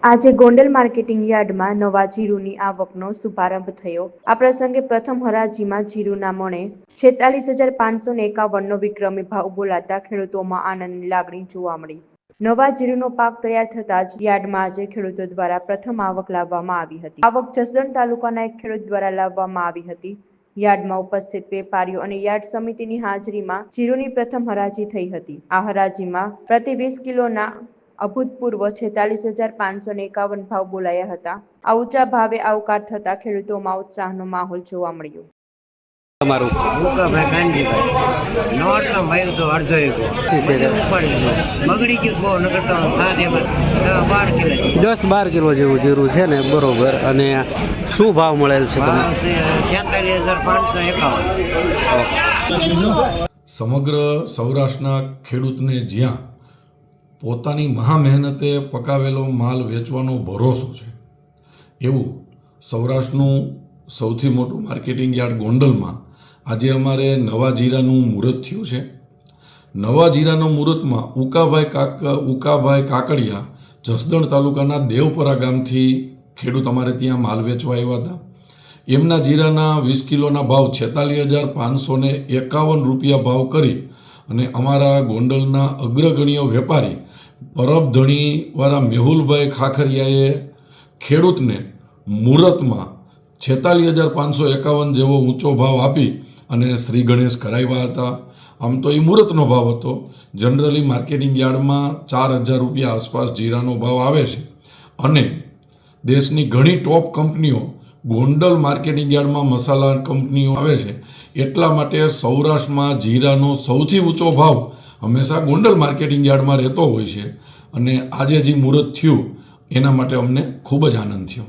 આજે ગોંડલ માર્કેટિંગ યાર્ડમાં નવા જીરુની આવકનો શુભારંભ થયો। આ પ્રસંગે પ્રથમ હરાજીમાં જીરુના મણે 46,551નો વિક્રમી ભાવ બોલાતા ખેડૂતોમાં આનંદની લાગણી જોવા મળી। નવા જીરુનો પાક તૈયાર થતાં જ યાર્ડમાં આજે ખેડૂતો દ્વારા પ્રથમ આવક લાવવામાં આવી હતી। આવક જસદણ તાલુકાના એક ખેડૂત દ્વારા લાવવામાં આવી હતી। યાર્ડમાં ઉપસ્થિત વેપારીઓ અને યાર્ડ સમિતિની હાજરીમાં જીરુની પ્રથમ હરાજી થઈ હતી। આ હરાજીમાં પ્રતિ 20 કિલોના અભૂતપૂર્વ 46,551 ભાવ બોલાયા હતા। આ ઊંચા ભાવે આવકાર થતા ખેડૂતોમાં ઉત્સાહનો માહોલ જોવા મળ્યો। તમારું ભાઈ કાનજીભાઈ નોટનો ભાઈ તો અડધો બગડી ગયું બહુ નગર તો 10-12 કિલો જેવું જીરું છે ને, બરોબર। અને શું ભાવ મળેલ છે તમને? 46,551। સમગ્ર સૌરાષ્ટ્રના ખેડૂતને જ્યાં પોતાની મહા મહેનતે પકાવેલો માલ વેચવાનો ભરોસો છે, એવું સૌરાષ્ટ્રનું સૌથી મોટું માર્કેટિંગ યાર્ડ ગોંડલમાં આજે અમારે નવા જીરાનું મુહૂર્ત થયું છે। નવા જીરાના મુહૂર્તમાં ઉકાભાઈ કાકડિયા જસદણ તાલુકાના દેવપરા ગામથી ખેડૂત અમારે ત્યાં માલ વેચવા આવ્યા હતા। એમના જીરાના 20 કિલોના ભાવ 46,551 રૂપિયા ભાવ કરી અને અમારા ગોંડલના અગ્રગણ્ય વેપારી પરબધણીવાળા મેહુલભાઈ ખાખરિયાએ ખેડૂતને મુહૂર્તમાં 46,551 જેવો ઊંચો ભાવ આપી અને શ્રી ગણેશ કરાવ્યા હતા। આમ તો એ મુહૂર્તનો ભાવ હતો। જનરલી માર્કેટિંગ યાર્ડમાં 4,000 રૂપિયા આસપાસ જીરાનો ભાવ આવે છે અને દેશની ઘણી ટોપ કંપનીઓ ગોંડલ માર્કેટિંગ યાર્ડમાં મસાલા કંપનીઓ આવે છે, એટલા માટે સૌરાષ્ટ્રમાં જીરાનો સૌથી ઊંચો ભાવ હંમેશા ગોંડલ માર્કેટિંગ યાર્ડમાં રહેતો હોય છે અને આજે જે મુહૂર્ત થયું એના માટે અમને ખૂબ જ આનંદ થયો।